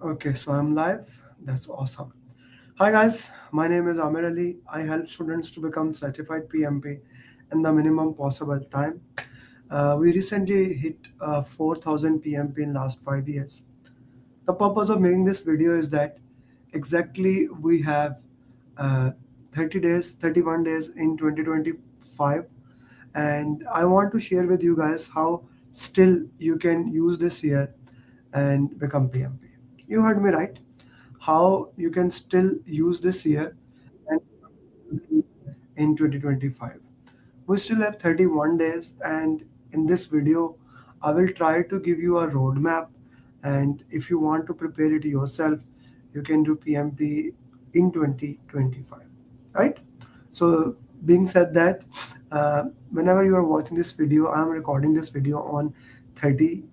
Okay, so I'm live. That's awesome. Hi guys, my name is Amir Ali. I help students to become certified PMP in the minimum possible time. We recently hit 4,000 PMP in last 5 years. The purpose of making this video is that exactly we have uh, 30 days, 31 days in 2025, and I want to share with you guys how still you can use this year and become PMP. You heard me right. How you can still use this year and in 2025. We still have 31 days, and in this video, I will try to give you a roadmap. And if you want to prepare it yourself, you can do PMP in 2025, right? So, being said that, whenever you are watching this video, I'm recording this video on 30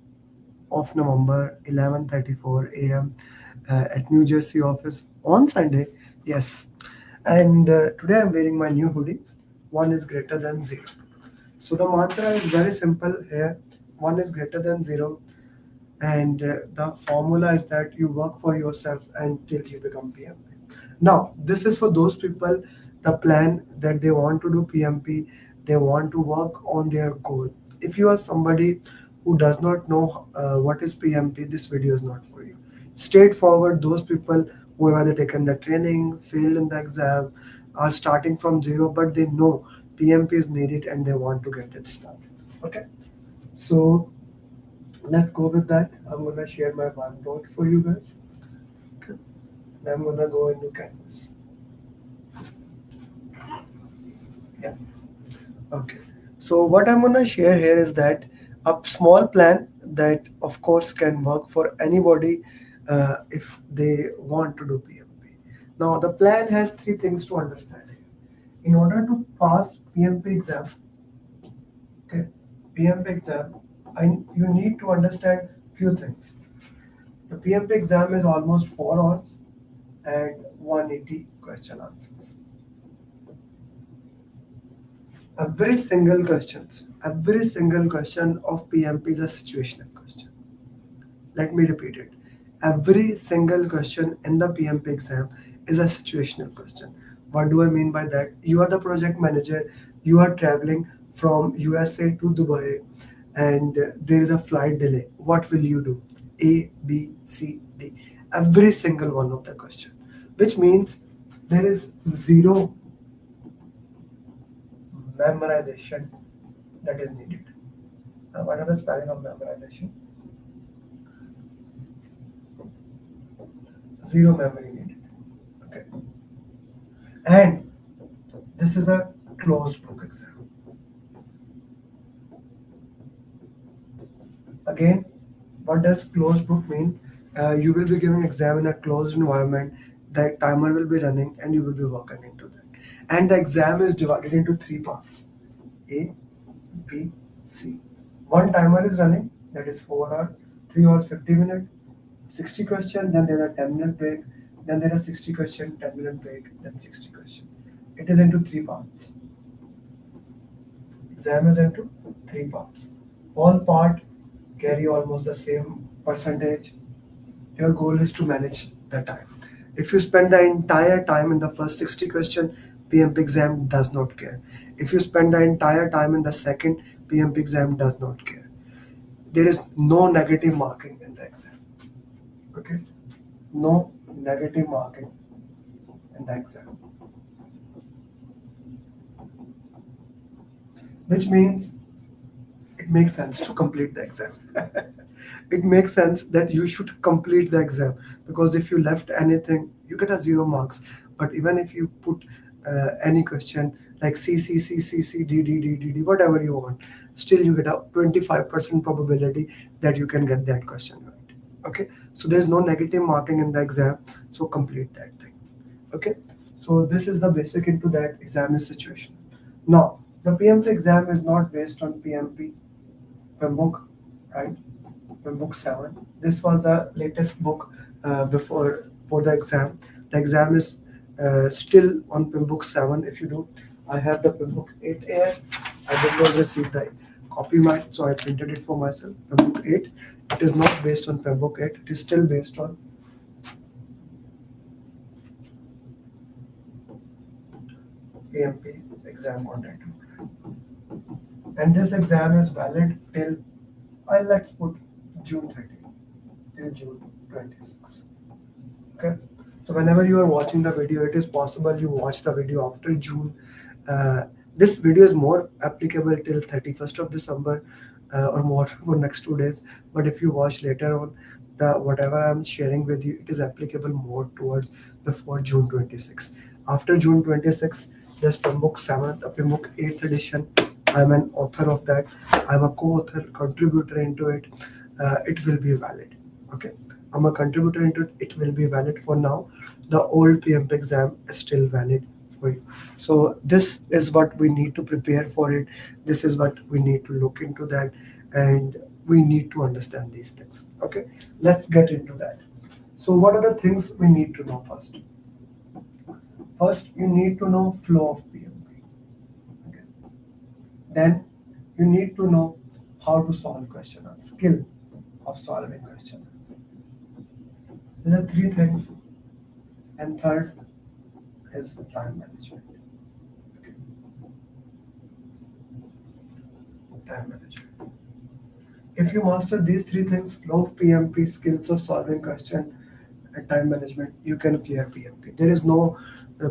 of November, 11:34 a.m. At New Jersey office on Sunday. Yes, and today I'm wearing my new hoodie. One is greater than zero. So the mantra is very simple here. One is greater than zero, and the formula is that you work for yourself until you become PMP. Now, this is for those people, the plan that they want to do PMP, they want to work on their goal. If you are somebody who does not know what is PMP, this video is not for you. Straightforward, those people who have either taken the training, failed in the exam, are starting from zero, but they know PMP is needed and they want to get it started. Okay, so let's go with that. I'm gonna share my whiteboard for you guys. Okay. And I'm gonna go into Canvas. Yeah. Okay. So what I'm gonna share here is that a small plan that of course can work for anybody if they want to do PMP. Now the plan has three things to understand here. In order to pass PMP exam, okay, PMP exam, you need to understand few things. The PMP exam is almost 4 hours and 180 question answers. Every single question of PMP is a situational question. Let me repeat it. Every single question in the PMP exam is a situational question. What do I mean by that? You are the project manager, you are traveling from USA to Dubai, and there is a flight delay. What will you do? A, B, C, D. Every single one of the question, which means there is zero memorization that is needed. Now, what are the spelling of memorization? Zero memory needed. Okay. And this is a closed book exam. Again, what does closed book mean? You will be giving exam in a closed environment. The timer will be running, and you will be working into that. And the exam is divided into three parts: A, B, C. One timer is running, that is 4 hours, 3 hours 50 minutes, 60 question, then there are 10-minute break, then there are 60 question, 10-minute break, then 60 question. It is into three parts. Exam is into three parts. All part carry almost the same percentage. Your goal is to manage the time. If you spend the entire time in the first 60 question, PMP exam does not care. If you spend the entire time in the second, PMP exam does not care. There is no negative marking in the exam. Okay? No negative marking in the exam. Which means it makes sense to complete the exam. It makes sense that you should complete the exam, because if you left anything, you get a zero marks. But even if you put any question like C, C, C, C, C, D, D, D, D, D, whatever you want, still you get a 25% probability that you can get that question right. Okay, so there's no negative marking in the exam, so complete that thing. Okay, so this is the basic into that exam situation. Now, the PMP exam is not based on PMP book, right? Book 7. This was the latest book before for the exam. The exam is still on book 7. If you do, I have the book 8 here. I did not receive the copy mine, so I printed it for myself. Book 8. It is not based on book 8. It is still based on PMP exam content number. And this exam is valid till, let's put June 30, till June 26. Okay. So whenever you are watching the video, it is possible you watch the video after June. Uh, this video is more applicable till 31st of December or more for next 2 days. But if you watch later on, the whatever I'm sharing with you, it is applicable more towards before June 26. After June 26, there's PMBOK 7th, the PMBOK 8th edition. I'm an author of that. I'm a co-author, contributor into it. It will be valid. Okay. I'm a contributor into it. It will be valid for now. The old PMP exam is still valid for you. So this is what we need to prepare for it. This is what we need to look into that, and we need to understand these things. Okay, let's get into that. So what are the things we need to know first? First, you need to know flow of PMP. Okay. Then you need to know how to solve question, skill of solving question. These are three things. And third is time management. Okay. Time management. If you master these three things, flow of PMP, skills of solving question, and time management, you can clear PMP. There is no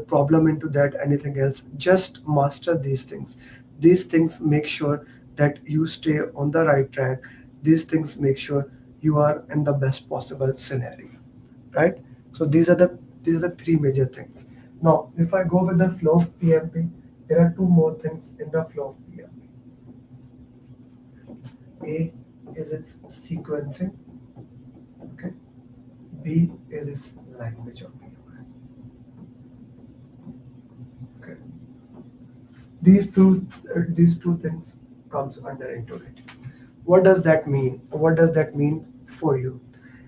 problem into that, anything else. Just master these things. These things make sure that you stay on the right track. These things make sure you are in the best possible scenario, right? So these are the three major things. Now, if I go with the flow of PMP, there are two more things in the flow of PMP. A is its sequencing. Okay. B is its language of PMI. Okay. These two things comes under into it. What does that mean? What does that mean for you?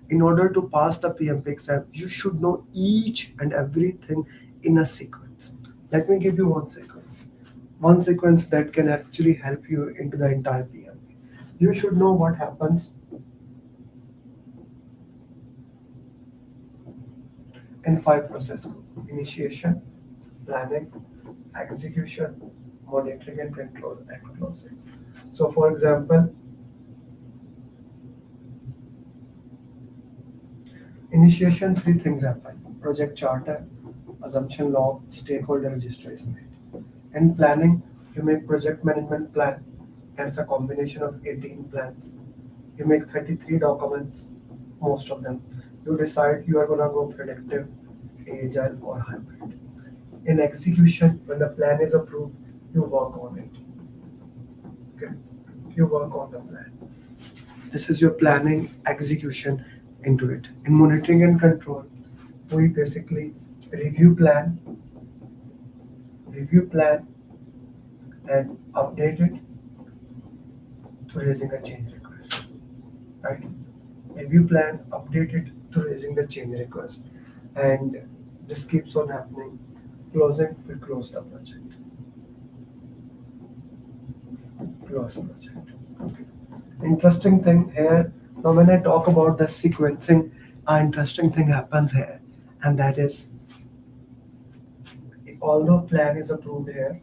In order to pass the PMP exam, you should know each and everything in a sequence. Let me give you one sequence. One sequence that can actually help you into the entire PMP. You should know what happens in 5 process group: initiation, planning, execution, monitoring and control, and closing. So for example, initiation, three things happen: project charter, assumption log, stakeholder register is made. In planning, you make project management plan. That's a combination of 18 plans. You make 33 documents, most of them. You decide you are gonna go predictive, agile, or hybrid. In execution, when the plan is approved, you work on it. Okay, you work on the plan. This is your planning, execution into it. In monitoring and control, we basically review plan, and update it to raising a change request. Right? Review plan, update it to raising the change request, and this keeps on happening. Closing, we close the project. Close project. Okay. Interesting thing here. Now, when I talk about the sequencing, an interesting thing happens here, and that is, although plan is approved here,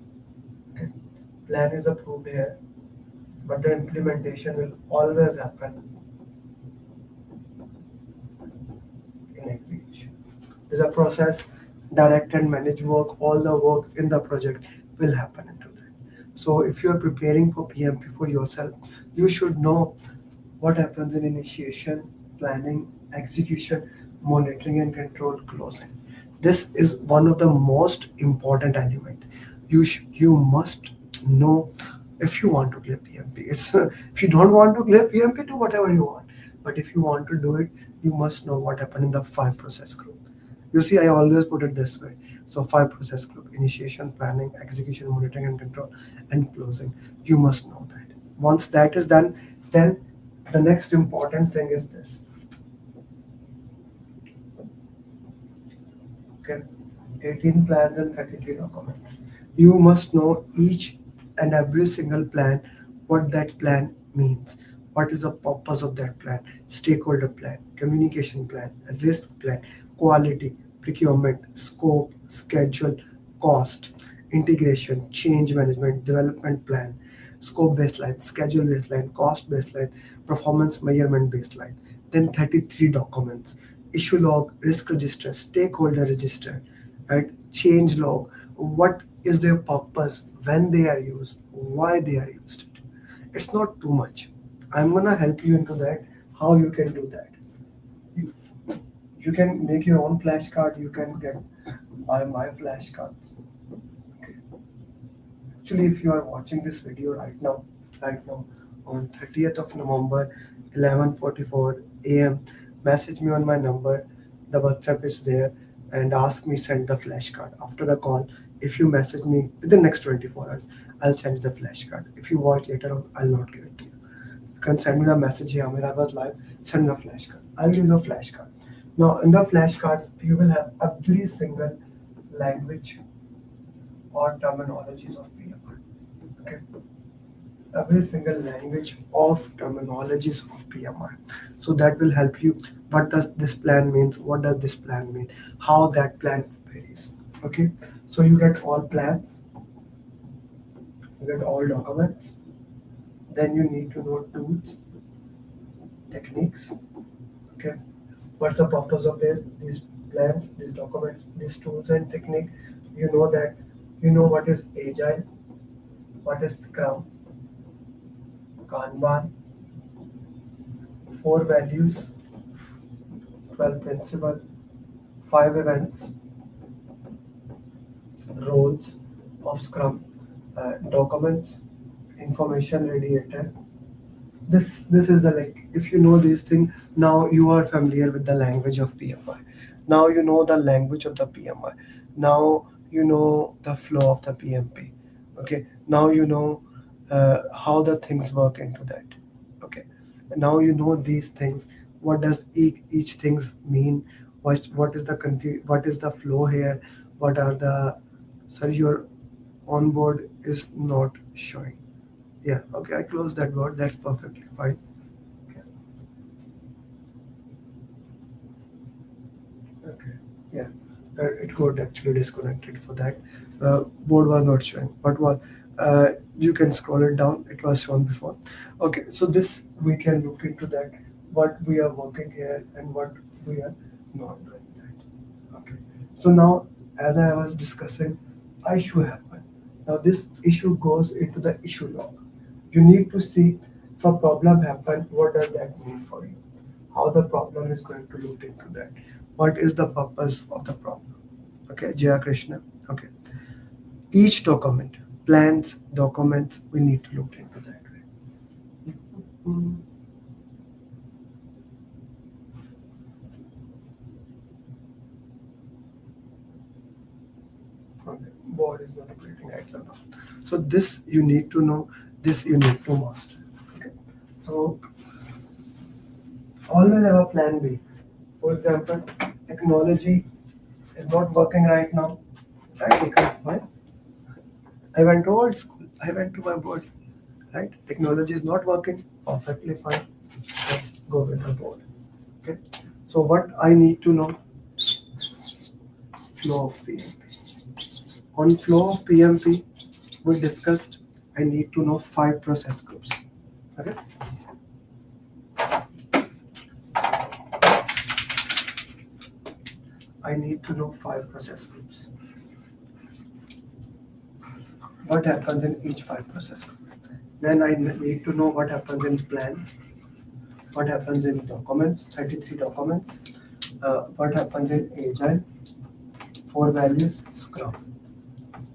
okay, plan is approved here, but the implementation will always happen in execution. There's a process, direct and manage work, all the work in the project will happen into that. So if you're preparing for PMP for yourself, you should know what happens in initiation, planning, execution, monitoring and control, closing. This is one of the most important element. You must know if you want to clear PMP. If you don't want to clear PMP, do whatever you want. But if you want to do it, you must know what happened in the 5 process group. You see, I always put it this way. So 5 process group: initiation, planning, execution, monitoring and control, and closing. You must know that. Once that is done, then the next important thing is this. Okay, 18 plans and 33 documents. You must know each and every single plan, what that plan means, what is the purpose of that plan, stakeholder plan, communication plan, risk plan, quality, procurement, scope, schedule, cost. integration, change management, development plan, scope baseline, schedule baseline, cost baseline, performance measurement baseline. Then 33 documents, issue log, risk register, stakeholder register, right? Change log, what is their purpose, when they are used, why they are used. It's not too much. I'm gonna help you into that, how you can do that. You, you can make your own flashcard, you can get buy my flashcards. Okay. Actually, if you are watching this video right now on 30th of November, 11:44 a.m., message me on my number. The WhatsApp is there, and ask me send the flashcard after the call. If you message me within the next 24 hours, I'll send you the flashcard. If you watch later on, I'll not give it to you. You can send me the message here. When I was live, send me a flashcard. I'll give you a flashcard. Now, in the flashcards, you will have every single language or terminologies of PMI. Okay, every single language of terminologies of PMI. So that will help you. What does this plan means? What does this plan mean? How that plan varies. Okay, so you get all plans, you get all documents. Then you need to know tools, techniques. Okay, what's the purpose of these plans, these documents, these tools and technique? You know that. You know what is agile, what is Scrum, Kanban, four values, 12 principle, five events, roles of Scrum, documents, information radiator. This is the, like, if you know these things, now you are familiar with the language of PMI. Now you know the language of the PMI. Now you know the flow of the PMP. Okay. Now you know how the things work into that. Okay. Now you know these things. What does each things mean? What is the what is the flow here? What are the, sorry, your onboard is not showing. Yeah, okay, I closed that word. That's perfectly fine. Okay, okay, yeah. It got actually disconnected for that. Board was not showing. But what? You can scroll it down. It was shown before. Okay, so this we can look into that. What we are working here and what we are not doing that. Okay. So now, as I was discussing, issue happened. Now this issue goes into the issue log. You need to see if a problem happened, what does that mean for you? How the problem is going to look into that. What is the purpose of the problem? Okay, Jaya Krishna. Okay. Each document, plans, documents, we need to look into that way. Mm, okay. Board is not operating right now. So this you need to know, this you need to master. Okay. So always have a plan B. For example, technology is not working right now. Right? Because why? I went to old school. I went to my board. Right? Technology is not working. Perfectly fine. Let's go with the board. Okay. So what I need to know, flow of PMP. On flow of PMP, we discussed I need to know five process groups. Okay. I need to know five process groups. What happens in each five process group? Then I need to know what happens in plans, what happens in documents, 33 documents, what happens in agile, four values, Scrum.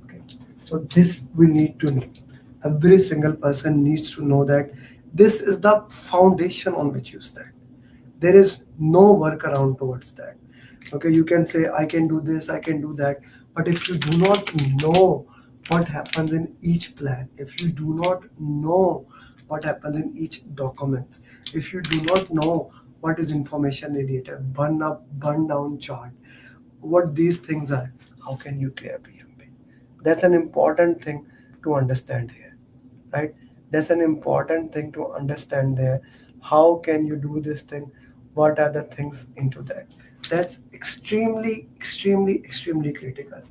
Okay. So this we need to know. Every single person needs to know that this is the foundation on which you stand. There is no workaround towards that. Okay, you can say I can do this, I can do that, but if you do not know what happens in each plan, if you do not know what happens in each document, if you do not know what is information radiator, burn up, burn down chart, what these things are, how can you clear PMP? That's an important thing to understand here, right? That's an important thing to understand there. How can you do this thing? what are the things into that. That's extremely critical.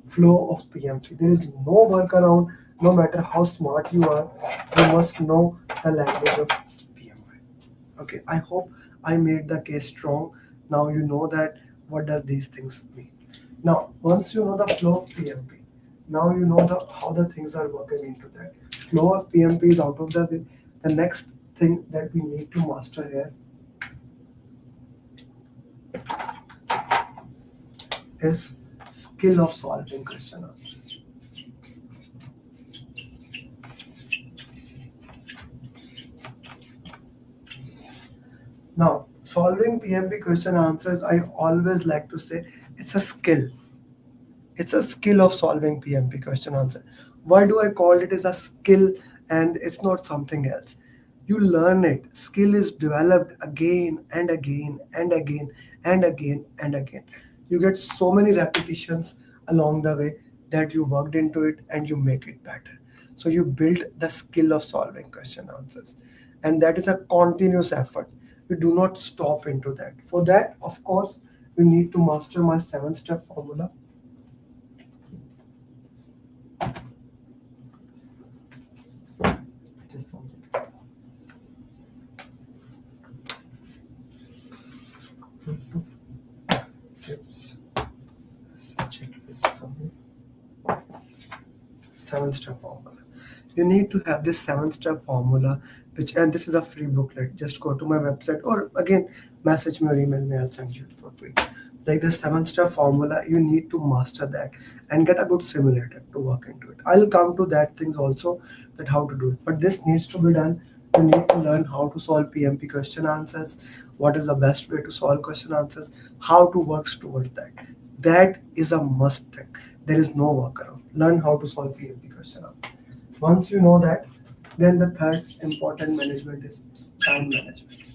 Flow of PMP. There is no workaround. No matter how smart you are, you must know the language of PMI. Okay, I hope I made the case strong. Now you know that what does these things mean. Now, once you know the flow of PMP, now you know how the things are working into that. Flow of PMP is out of the way. The next thing that we need to master here is skill of solving question answers. Now, solving PMP question answers, I always like to say it's a skill. It's a skill of solving PMP question answer. Why do I call it as a skill and it's not something else? You learn it. Skill is developed again and again and again and again and again. You get so many repetitions along the way that you worked into it and you make it better. So you build the skill of solving question answers. And that is a continuous effort. You do not stop into that. For that, of course, you need to master my 7-step formula. Just something. Tips. Check this something. 7-step formula. You need to have this 7-step formula, which, and this is a free booklet. Just go to my website or again message me or email me. I'll send you it for free. Like the 7-step formula, you need to master that and get a good simulator to work into it. I'll come to that things also, that how to do it. But this needs to be done. You need to learn how to solve PMP question answers, what is the best way to solve question answers, how to work towards that. That is a must thing. There is no workaround. Learn how to solve PMP question answers. Once you know that, then the third important management is time management.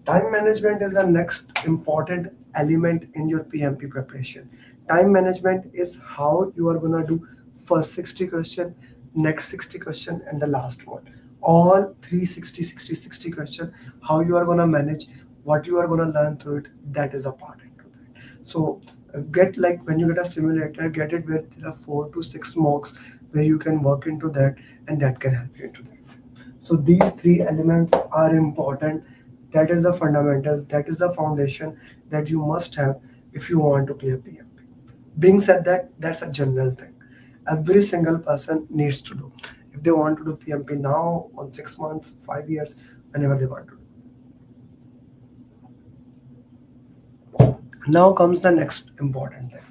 Time management is the next important element in your PMP preparation. Time management is how you are gonna do first 60 question, next 60 question, and the last one. All 360, 60, 60 question, how you are gonna manage, what you are gonna learn through it, that is a part into that. So get, like when you get a simulator, get it where there are 4 to 6 mocks where you can work into that, and that can help you into that. So these three elements are important. That is the fundamental, that is the foundation that you must have if you want to clear PMP. Being said that, that's a general thing. Every single person needs to do. If they want to do PMP now, on 6 months, 5 years, whenever they want to do. Now comes the next important thing.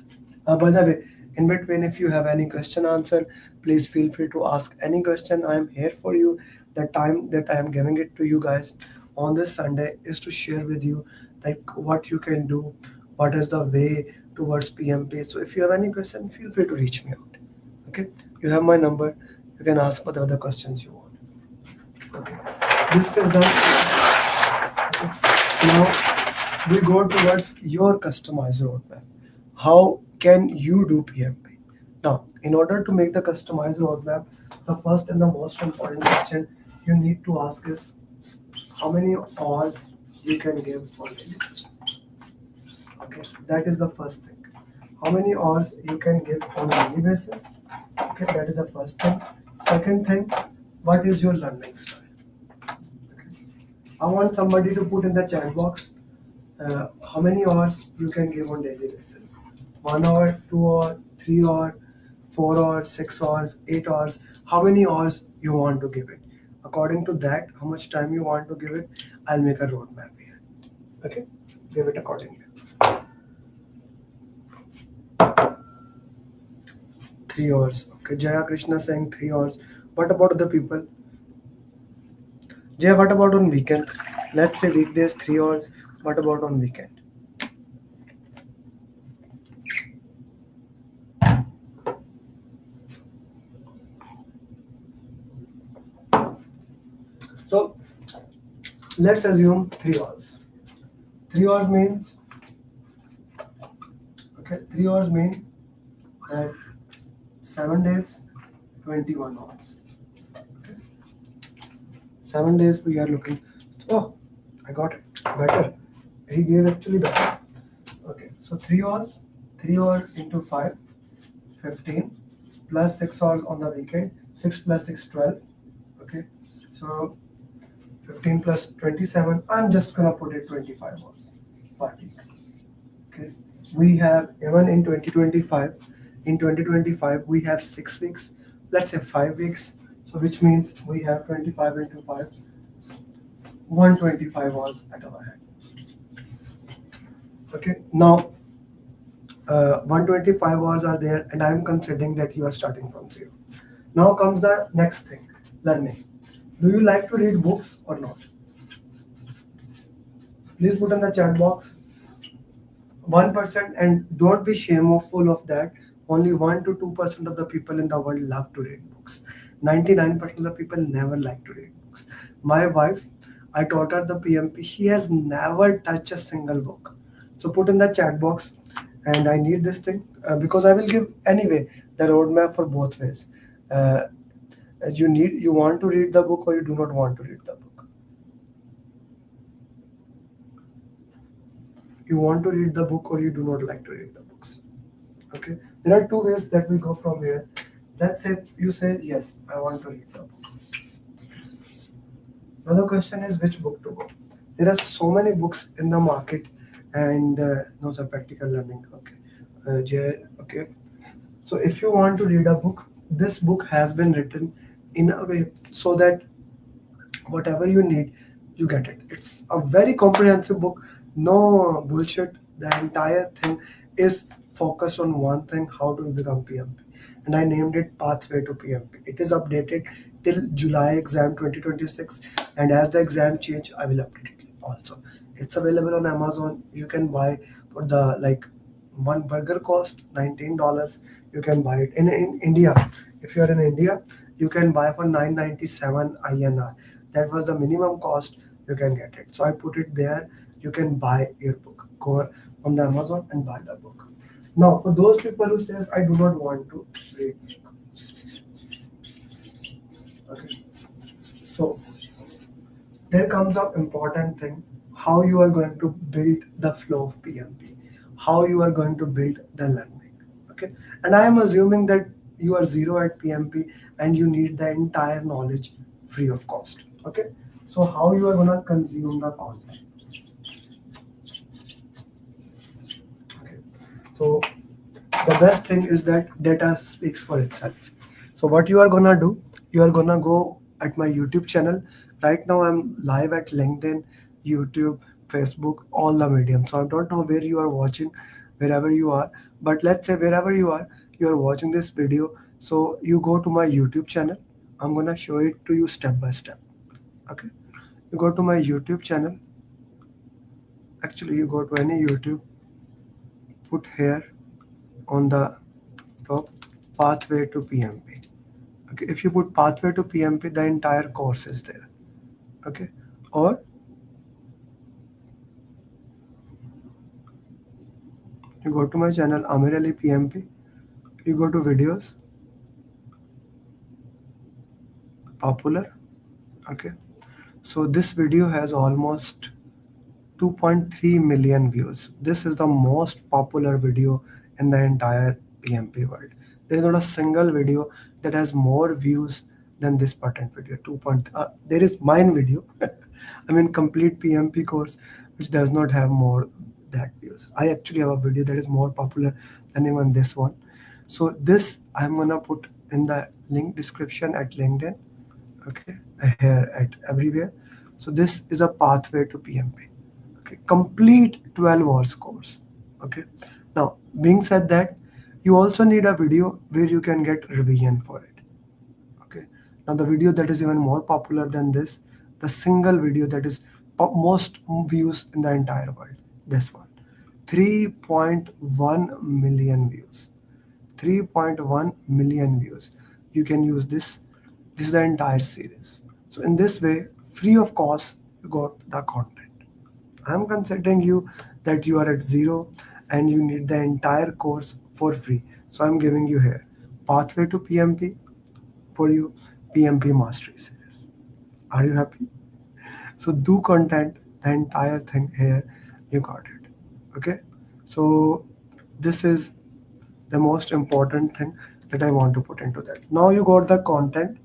By the way, in between, if you have any question answer, please feel free to ask any question. I am here for you. The time that I am giving it to you guys on this Sunday is to share with you like what you can do, what is the way towards PMP. So if you have any question, feel free to reach me out. Okay, you have my number. You can ask whatever the questions you want. Okay, this is done. Okay. Now we go towards your customized roadmap. How can you do PMP? Now, in order to make the customized roadmap, the first and the most important question you need to ask is how many hours you can give on daily basis. Okay, that is the first thing. How many hours you can give on daily basis? Okay, that is the first thing. Second thing, what is your learning style? Okay. I want somebody to put in the chat box how many hours you can give on daily basis. 1 hour, 2 hour, 3 hour, 4 hours, 6 hours, 8 hours. How many hours you want to give it? According to that, how much time you want to give it, I'll make a roadmap here. Okay, give it accordingly. 3 hours. Okay, Jaya Krishna saying 3 hours. What about other people? Jaya, what about on weekends? Let's say weekdays 3 hours. What about on weekend? So let's assume 3 hours. 3 hours means, okay, 3 hours means that 7 days, 21 hours. 7 days we are looking. Oh, I got it. Better. He gave actually better. Okay, so 3 hours, 3 hours into 5, 15, plus 6 hours on the weekend, 6 plus 6, 12. Okay, so 15 plus 27, I'm just gonna put it 25 hours per week. Okay, we have even in 2025, we have 6 weeks, let's say 5 weeks. So, which means we have 25 into 5, 125 hours at our hand. Okay, now 125 hours are there, and I'm considering that you are starting from zero. Now comes the next thing, learning. Do you like to read books or not? Please put in the chat box 1%, and don't be shameful of that. Only 1 to 2% of the people in the world love to read books. 99% of the people never like to read books. My wife, I taught her the PMP. She has never touched a single book. So put in the chat box, and I need this thing because I will give anyway the roadmap for both ways. Uh, you want to read the book or you do not want to read the book. You want to read the book or you do not like to read the books. Okay, there are two ways that we go from here. Let's say you say yes, I want to read the book. Now the question is which book to go. There are so many books in the market, and no, sir, practical learning. Okay, okay. So if you want to read a book, this book has been written in a way so that whatever you need, you get it. It's a very comprehensive book, no bullshit. The entire thing is focused on one thing: how to become PMP. And I named it Pathway to PMP. It is updated till July exam 2026, and as the exam change, I will update it also. It's available on Amazon. You can buy for the like one burger cost $19. You can buy it in India. If you are in India, you can buy for 997 INR. That was the minimum cost. You can get it. So I put it there. You can buy your book. Go on the Amazon and buy the book. Now, for those people who says I do not want to read book. Okay. So there comes up important thing: how you are going to build the flow of PMP, how you are going to build the learning. Okay, and I am assuming that you are zero at PMP and you need the entire knowledge free of cost. Okay, so how you are going to consume the content. Okay, so the best thing is that data speaks for itself. So what you are gonna do, you are gonna go at my YouTube channel. Right now I'm live at LinkedIn, YouTube, Facebook, all the mediums. So I don't know where you are watching, wherever you are, but let's say wherever you are watching this video. So you go to my YouTube channel. I'm gonna show it to you step by step. Okay, you go to my YouTube channel. Actually, you go to any YouTube, put here on the top, Pathway to PMP. Okay, if you put Pathway to PMP, the entire course is there. Okay, or you go to my channel Amir Ali PMP, you go to videos, popular. Okay, so this video has almost 2.3 million views. This is the most popular video in the entire PMP world. There is not a single video that has more views than this patent video. There is mine video. I mean, complete PMP course, which does not have more that views. I actually have a video that is more popular than even this one. So this I'm gonna put in the link description at LinkedIn. Okay, here at everywhere. So this is a pathway to PMP. Okay, complete 12 hours course. Okay, now being said that, you also need a video where you can get revision for it. Okay, now the video that is even more popular than this, the single video that is most views in the entire world, this one, 3.1 million views. 3.1 million views. You can use this is the entire series. So in this way, free of cost, you got the content. I'm considering you that you are at zero and you need the entire course for free. So I'm giving you here Pathway to PMP for you, PMP Mastery Series. Are you happy? So do content, the entire thing here, you got it. Okay. So this is the most important thing that I want to put into that. Now you got the content.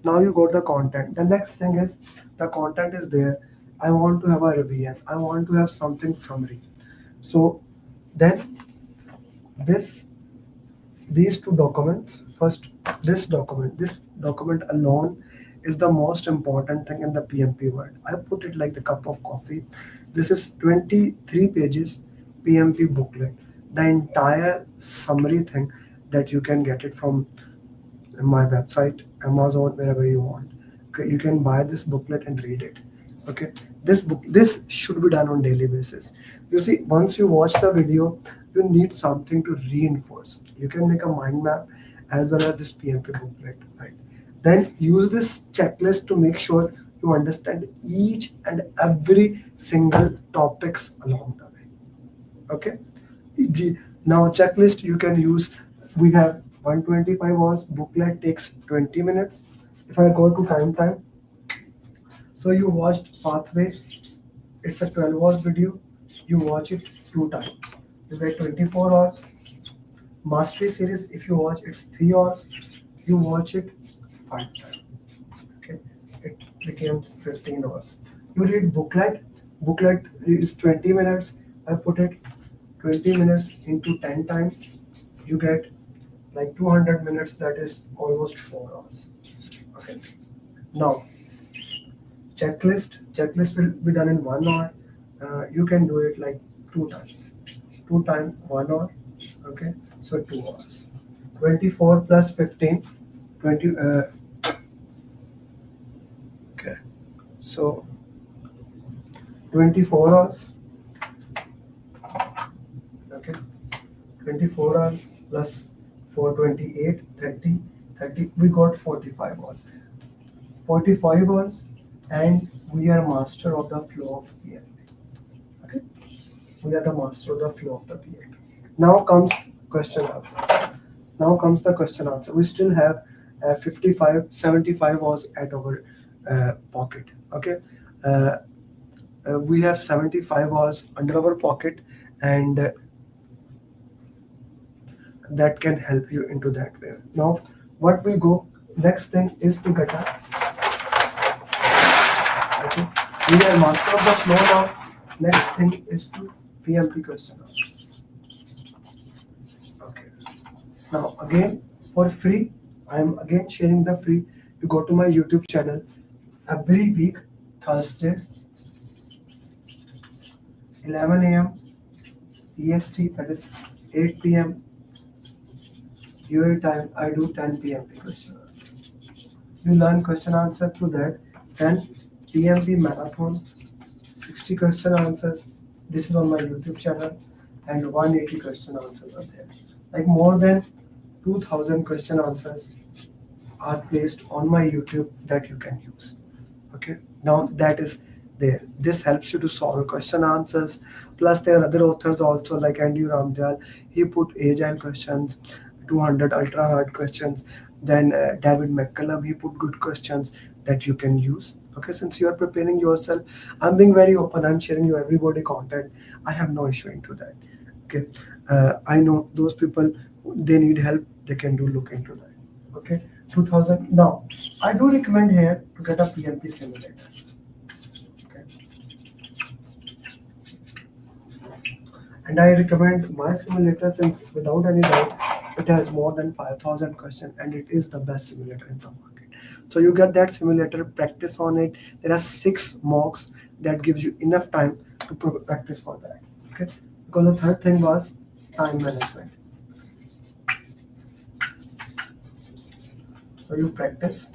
Now you got the content. The next thing is the content is there. I want to have a revision. I want to have something summary. So then this these two documents, first this document alone is the most important thing in the PMP world. I put it like the cup of coffee. This is 23 pages PMP booklet, the entire summary thing that you can get it from my website, Amazon, wherever you want. Okay, you can buy this booklet and read it. Okay, this should be done on daily basis. You see, once you watch the video, you need something to reinforce. You can make a mind map as well as this PMP booklet, right? Then use this checklist to make sure you understand each and every single topics along the way. Okay, now checklist you can use. We have 125 hours booklet takes 20 minutes. If I go to time, so you watched pathway, it's a 12 hours video, you watch it 2 times, you get 24 hours. Mastery series, if you watch it's 3 hours, you watch it 5 times. Okay, it became 15 hours. You read booklet is 20 minutes. I put it 20 minutes into 10 times, you get like 200 minutes, that is almost 4 hours. Okay, now checklist will be done in 1 hour. You can do it like 2 times, 2 times 1 hour. Okay, so 2 hours. 24 plus 15, 20. Okay, so 24 hours. Okay, 24 hours plus 428, 30, 30. We got 45 hours. 45 hours, and we are master of the flow of PMP. Okay, we are the master of the flow of the PMP. Now comes question answers. Now comes the question answer. We still have 75 hours at our pocket. Okay, uh, we have 75 hours under our pocket, and that can help you into that way. Now, what we go next thing is to get a. Okay, we are master of the flow now. Next thing is to PMP question answer. Okay. Now again for free, I am again sharing the free. You go to my YouTube channel every week, Thursday, 11 a.m. EST, that is 8 p.m. UA time. I do 10 PMP question answer. You learn question answer through that. Then PMP marathon, 60 question answers. This is on my YouTube channel, and 180 question answers are there. Like more than 2000 question answers are placed on my YouTube that you can use. Okay, now that is there. This helps you to solve question answers. Plus, there are other authors also like Andy Ramdal. He put agile questions, 200 ultra hard questions. Then David McCallum, he put good questions that you can use. Okay, since you are preparing yourself, I'm being very open. I'm sharing you everybody content. I have no issue into that. Okay, I know those people, they need help. They can do look into that. Okay, 2000. Now, I do recommend here to get a PMP simulator. Okay, and I recommend my simulator since without any doubt it has more than 5000 questions and it is the best simulator in the market. So you get that simulator, practice on it. There are 6 mocks that gives you enough time to practice for that. Okay, because the third thing was time management. So you practice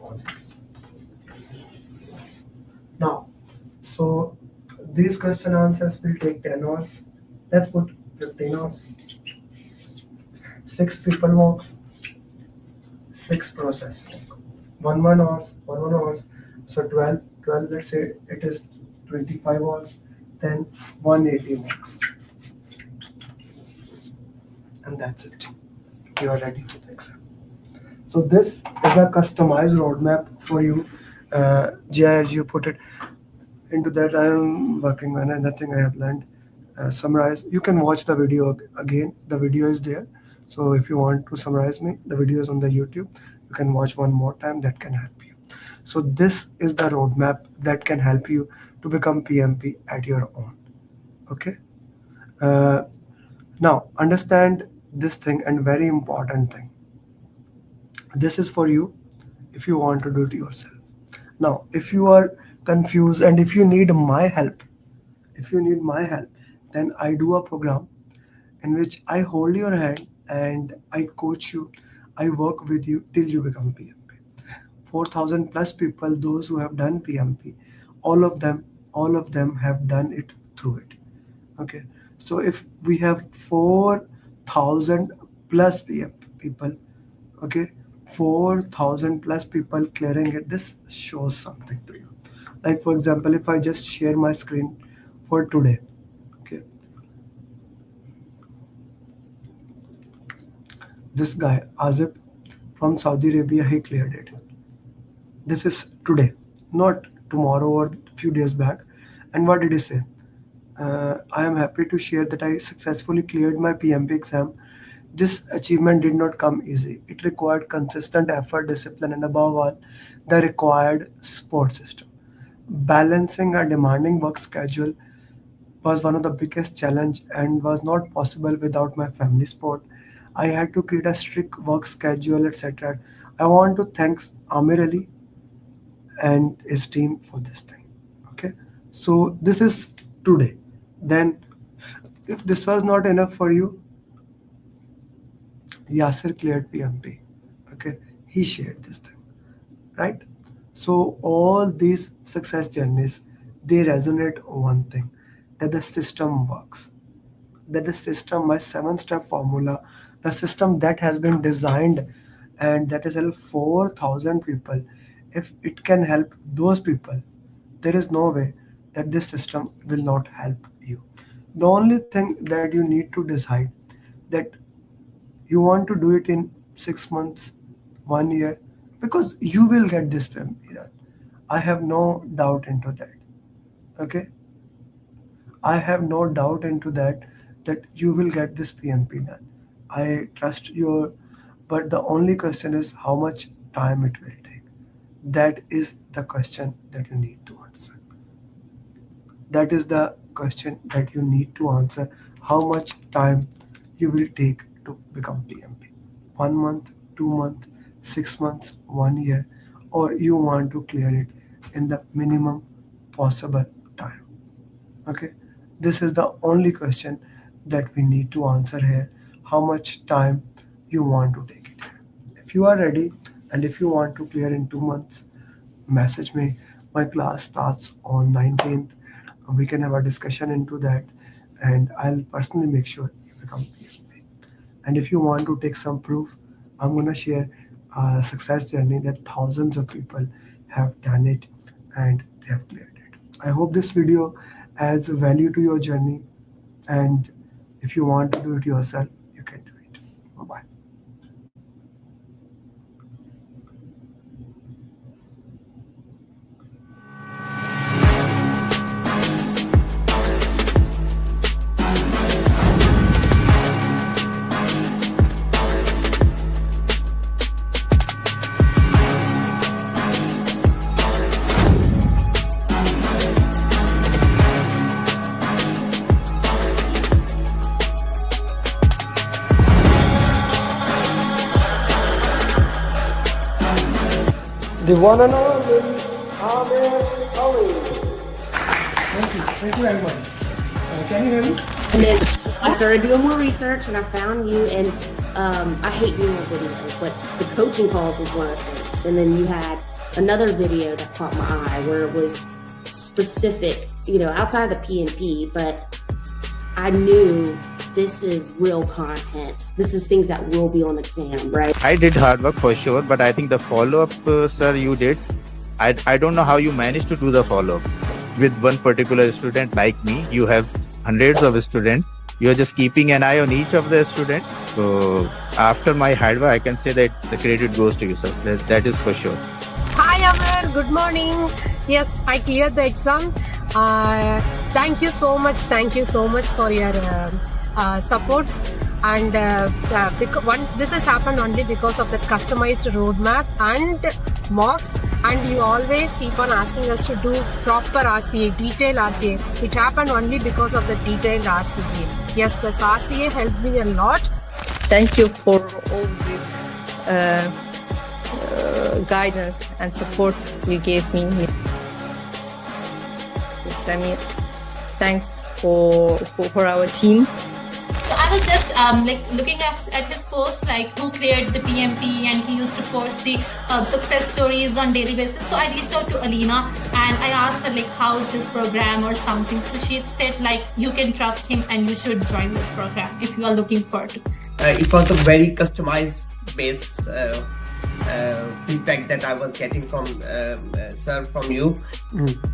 on it. Now, so these question answers will take 10 hours. Let's put 15 hours. 6 people walks, 6 process walk. 1 hours, 1 hours. So 12, 12, let's say it is 25 hours, then 180 walks. And that's it. You are ready for the exam. So this is a customized roadmap for you. GIRG, you put it into that. I am working on nothing I have learned. Summarize. You can watch the video again. The video is there. So if you want to summarize me, the video is on the YouTube. You can watch one more time. That can help you. So this is the roadmap that can help you to become PMP at your own. Okay. Uh, Now understand this thing, and very important thing. This is for you if you want to do it yourself. Now, if you are confused and if you need my help, then I do a program in which I hold your hand and I coach you. I work with you till you become PMP. 4,000 plus people, those who have done PMP, all of them have done it through it. Okay, so if we have 4,000 plus people, okay, 4,000 plus people clearing it, this shows something to you. Like for example, if I just share my screen for today, okay, this guy Azib from Saudi Arabia, he cleared it. This is today, not tomorrow or few days back. And what did he say? I am happy to share that I successfully cleared my PMP exam. This achievement did not come easy. It required consistent effort, discipline, and above all, the required support system. Balancing a demanding work schedule was one of the biggest challenge and was not possible without my family support. I had to create a strict work schedule, etc. I want to thank Amir Ali and his team for this thing. Okay, so this is today. Then, if this was not enough for you, Yasser cleared PMP. Okay, he shared this thing, right? So all these success journeys, they resonate on one thing, that the system works. That the system, my 7-step formula, the system that has been designed and that has helped 4,000 people. If it can help those people, there is no way that this system will not help you. The only thing that you need to decide that you want to do it in 6 months, 1 year, because you will get this PMP done. I have no doubt into that. Okay, I have no doubt into that you will get this PMP done. I trust your, but the only question is how much time it will take. That is the question that you need to answer. That is the question that you need to answer. How much time you will take to become PMP? 1 month, 2 months, 6 months, 1 year, or you want to clear it in the minimum possible time? Okay, this is the only question that we need to answer here. How much time you want to take it here? If you are ready and if you want to clear in 2 months, message me. My class starts on 19th. We can have a discussion into that, and I'll personally make sure you become PMP. And if you want to take some proof, I'm gonna share a success journey that thousands of people have done it and they have cleared it. I hope this video adds value to your journey, and if you want to do it yourself, you can do it. Bye-bye. The one and only Amir Ali. Thank you very much. Can you hear me? And then I started doing more research and I found you, and I hate doing videos, but the coaching calls was one of the things. And then you had another video that caught my eye where it was specific, outside the PMP, but I knew this is real content. This is things that will be on the exam, right? I did hard work for sure, but I think the follow-up, sir, you did. I don't know how you managed to do the follow-up with one particular student like me. You have hundreds of students. You are just keeping an eye on each of the students. So after my hard work, I can say that the credit goes to you, sir. That is for sure. Hi, Aman. good morning. Yes, I cleared the exam. Thank you so much. Thank you so much for your support. And this has happened only because of the customized roadmap and mocks. And you always keep on asking us to do proper RCA, detailed RCA. It happened only because of the detailed RCA. Yes, this RCA helped me a lot. Thank you for all this guidance and support you gave me, Mr. Amir. Thanks for our team. So I was just looking at his post, like who cleared the PMP, and he used to post the success stories on daily basis. So I reached out to Alina and I asked her like how's his program or something. So she said like you can trust him and you should join this program if you are looking for it. It was a very customized base feedback that I was getting from sir, from you.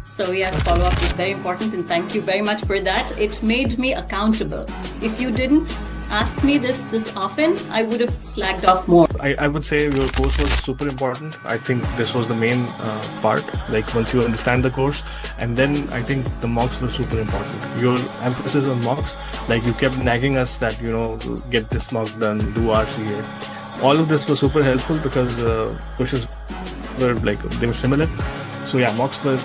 So yes, follow-up is very important, and thank you very much for that. It made me accountable. If you didn't ask me this often, I would have slacked off more. I would say your course was super important. I think this was the main part, like once you understand the course, and then I think the mocks were super important. Your emphasis on mocks, like you kept nagging us that, you know, get this mock done, do RCA. All of this was super helpful because pushes were like, they were similar. So yeah, mocks were,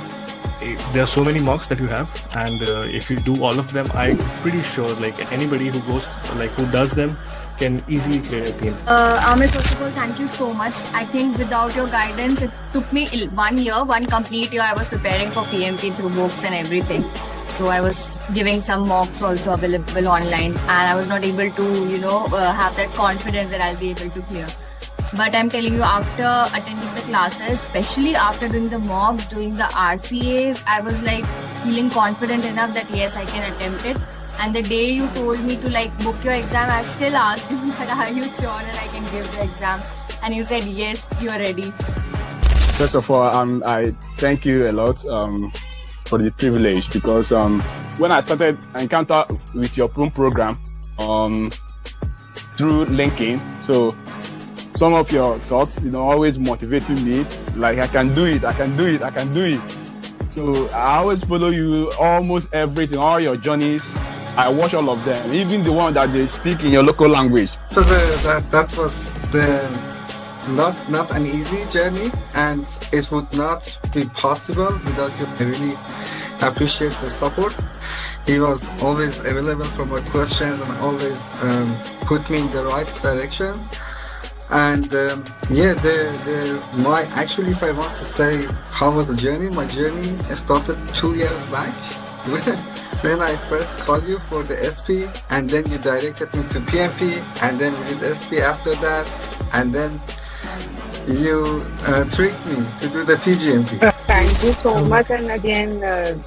there are so many mocks that you have, and if you do all of them, I'm pretty sure like anybody who goes, like who does them, can easily clear a PMP. Amir, first of all, thank you so much. I think without your guidance, it took me 1 year, one complete year. I was preparing for PMP through books and everything. So I was giving some mocks also available online, and I was not able to, have that confidence that I'll be able to clear. But I'm telling you, after attending the classes, especially after doing the mocks, doing the RCAs, I was like feeling confident enough that yes, I can attempt it. And the day you told me to like book your exam, I still asked you that are you sure that I can give the exam? And you said yes, you're ready. First of all, I thank you a lot for the privilege, because when I started encounter with your program through LinkedIn, so some of your thoughts, always motivating me, like I can do it. So I always follow you, almost everything, all your journeys. I watch all of them, even the one that they speak in your local language. So that was not an easy journey, and it would not be possible without you. I really appreciate the support. He was always available for my questions and always put me in the right direction. And actually, if I want to say how was the journey, my journey started 2 years back. When I first called you for the SP, and then you directed me to PMP, and then we did SP after that, and then you tricked me to do the PGMP. Thank you so much, and again,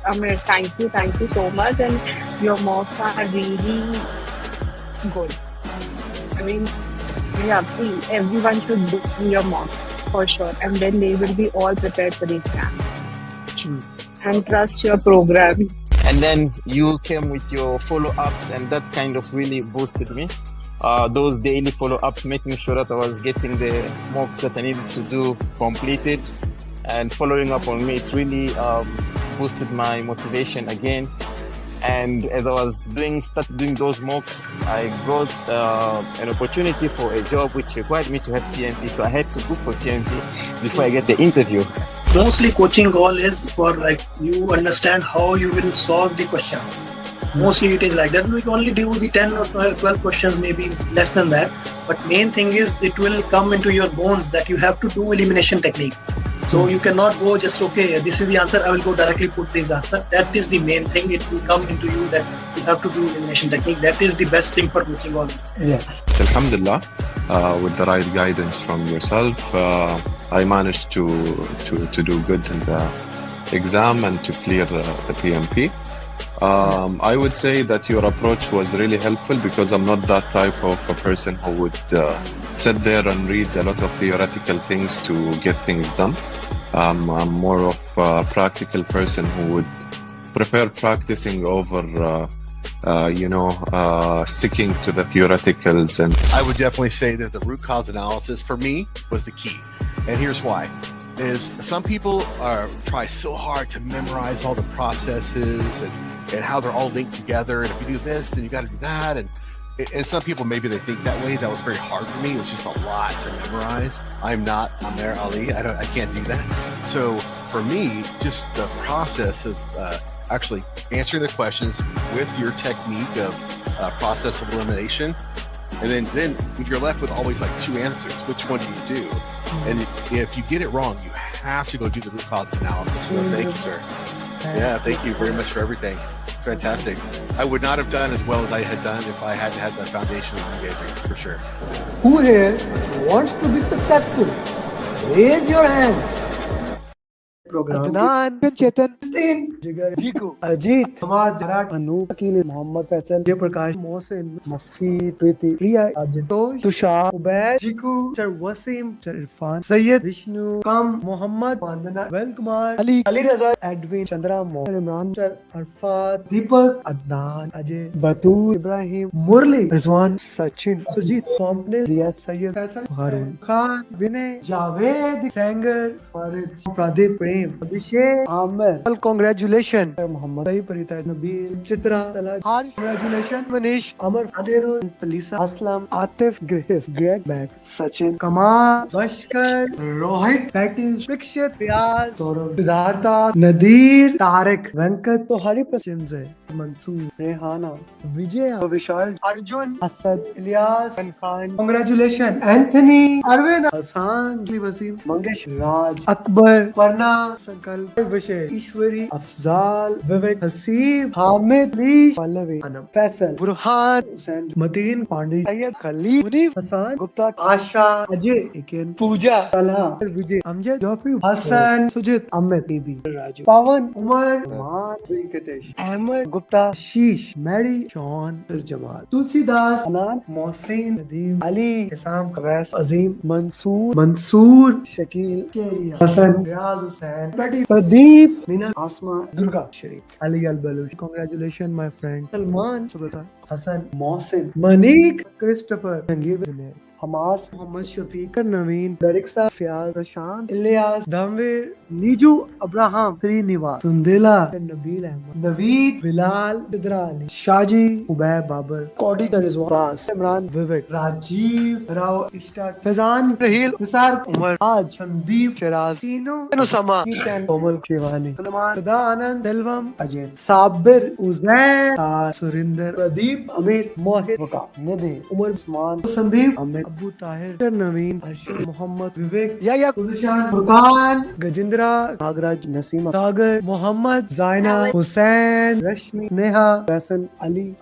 Amir, thank you so much, and your mocks are really good. I mean, everyone should do your mock for sure, and then they will be all prepared for the exam. And trust your program. And then you came with your follow-ups, and that kind of really boosted me. Those daily follow-ups, making sure that I was getting the mocks that I needed to do completed, and following up on me, it really boosted my motivation again. And as I was started doing those mocks, I got an opportunity for a job which required me to have PMP. So I had to go for PMP before I get the interview. Mostly coaching goal is for like you understand how you will solve the question. Mostly it is like that. We can only do the 10 or 12 questions, maybe less than that. But main thing is it will come into your bones that you have to do elimination technique. So you cannot go just, okay, this is the answer, I will go directly put this answer. That is the main thing. It will come into you that you have to do elimination technique. That is the best thing for coaching all. Yeah. Alhamdulillah, with the right guidance from yourself, I managed to do good in the exam and to clear the PMP. I would say that your approach was really helpful, because I'm not that type of a person who would sit there and read a lot of theoretical things to get things done. I'm more of a practical person who would prefer practicing over sticking to the theoreticals. And I would definitely say that the root cause analysis for me was the key. And here's why. is some people try so hard to memorize all the processes and how they're all linked together. And if you do this, then you got to do that. And some people, maybe they think that way. That was very hard for me. It was just a lot to memorize. I'm not Amer Ali. I can't do that. So for me, just the process of actually answering the questions with your technique of process of elimination. And then you're left with always like two answers. Which one do you do? And if you get it wrong, you have to go do the root cause analysis. So thank you, sir. Yeah, thank you very much for everything. Fantastic. I would not have done as well as I had done if I hadn't had the foundation that you gave me, for sure. Who here wants to be successful? Raise your hands. Program. Adnan, Chetan, Jigar, Jiku, Ajit, Samad, Jarat, Anu, Akil, Muhammad Faisal, Jayaprakash, Mohsin, Mafi, Priti, Priya, Ajitosh, Tushar, Ubaid, Jiku, Sir Wasim, Sir Irfan, Sayyid, Vishnu, Kam, Muhammad, Vandana, Vel Kumar, Ali Raza, Edwin, Chandra, Mohan, Imran, Sir Arfat, Deepak, Adnan, Ajay, Batu, Ibrahim, Murli, Rizwan, Sachin, Sujit, Pomple, Riyaz, Sayyid, Faisal, Harun, Khan, Vinay, Javed, Sanger, Farid, Pradeep, Prem, Abhishek, Amir. Well, congratulations, Muhammad. Parita, Nabil, Chitra, Talaj, Harsh. Congratulations, Manish, Amar, Adirul, Palisa, Aslam, Atif, Grace, Greg, Mac, Sachin, Kamal, Bashkar, Rohit, Patis, Pikshit, Riaz, Saurav, Siddhartha, Nadir, Tariq, Venkat. तो हरी पसंद है मंसूर, रेहाना, विजय, विशाल, Arjun, Asad, Ilyas, Khan. Congratulations, Anthony, Arvind, Hasan, Wasim, Mangesh, Raj, Akbar, Parna, Sankalp, Vishay, Ishwari, Afzal, Vivek, Haseeb, Hamid, Leesh, Pallavi, Anam, Faisal, Burhan, Hussain, Mateen, Pandey, Sayyid, Khalid, Munif, Hasan, Gupta, Asha, Ajay, Iken, Pooja, Talha, Vijay, Amjad, Joffrey, Hassan, Sujit, Amit, Bibi, Raju, Pawan, Umar, Umar, Venkatesh, Ahmed, Gupta, Sheesh, Mary, Sean, Jamal, Tulsi Das, Anan, Mohsin, Nadeem, Ali, Isam, Kawais, Azim, Mansoor, Shakil, Keria, Hassan, Riaz, Hussain, Betty, Pradeep, Mina, Asma, Durga, Sharif, Ali Al-Baluch. Congratulations, my friend. Salman, Subata, Hassan, Mohsin, Manik, Christopher, Jangir, Junaid, Hamas, Muhammad Shafiq, Naveen, Dariksa, Fiaz, Prashant, Ilyas, Dhamvir, Niju, Abraham, Srinivas, Sundela, Nabil Ahmed, Naveed, Bilal, Bidra Ali, Shaji, Ubay Babar, Cody Rizwan, Bas, Imran, Vivek, Rajiv, Rao, Ishtat, Fazan, Rahil, Nisar, Umar, Aj, Sandeep, Shiraz, Tino, Usama, Ketan, Komal, Shivani, Sulaiman, Sada Anand, Delvam, Ajay, Sabir, Uzair, Surinder, Pradeep, Amir, Mohit, Waqas, Nidhi, Umar, Usman, Sandeep, Ahmed, Abu Tahir, Naveen, Arshad, Muhammad, Vivek, Yaya, Kuzishan, Furqan, Gajendra, Nagraj, Naseema, Sagar, Muhammad, Zaina, Hussain, Rashmi, Neha, Faisal, Ali,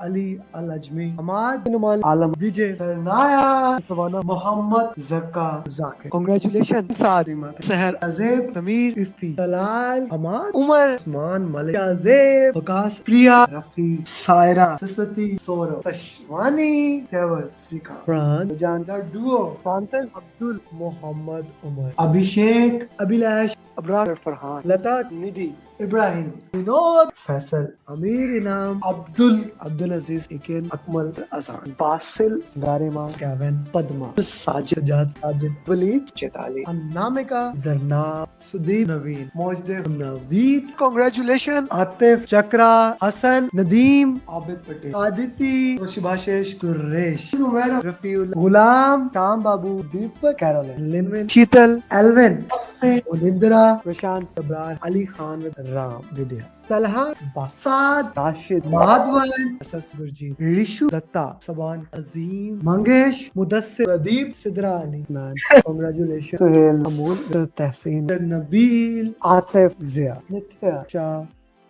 Al-Ajmi, Ahmad, Numan, Alam, Vijay, Sarnaya, Savannah, Muhammad, Zakka, Zakir. Congratulations, Sadima, Sahar, Azeb, Samir, Ifi, Talal, Ahmad, Umar, Usman, Malik, Azeb, Waqas, Priya, Rafi, Saira, Saswati, Saurav, Sashwani, Tewaz, Srika, Fran, Janda, Duo, Francis, Abdul, Muhammad, Umar, Abhishek, Abhilash, Abrar, Farhan, Lata, Nidhi, Ibrahim, Vinod, Faisal, Amir Inam, Abdul Aziz, Iken, Akmal, Azan, Basil, Garima, Gavin, Padma, Sajid, Sajid, Walid, Chetali, Annamika, Zarna, Sudeep, Naveen, Mojdev, Naveed. Congratulations, Atif, Chakra, Hassan, Nadeem, Abid Patel, Aditi, Shubhashish, Suresh, Zumaira, Rafiul, Ghulam, Tam Babu, Deepak, Caroline, Linwin, Sheetal, Alvin, Odindra, Prashant, Abrar, Ali Khan with Ram, Vidya, Talha, Basad, Rashid, Madhwan, Asas Gurjeet, Rishu, Datta, Saban, Azim, Mangesh, Mudassir, Pradeep, Sidra Ali, man. Congratulations, Suhail, Amul, Tehseen, Nabil, Atif, Zia, Nithya, Shah,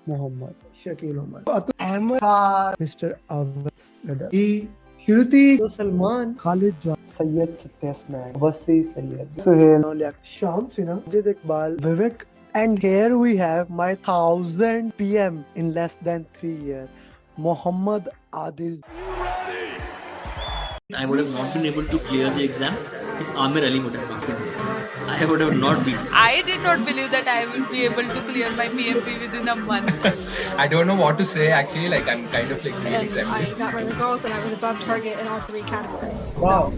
Muhammad, Shakil Umar, Ahmed, Mr. Awad, Shruti, Salman, Khalid, Sayyid, Satyasnag, Wasi, Sayyid, Suhail, Sham, Sina, Jid Iqbal, Vivek. And here we have my 1000 PM in less than 3 years, Muhammad Adil. I would have not been able to clear the exam if Amir Ali would have not been there. I would have not been. I did not believe that I will be able to clear my PMP within a month. I don't know what to say actually, like I'm kind of like really tempted. I got my results and I was above target in all 3 categories. Wow.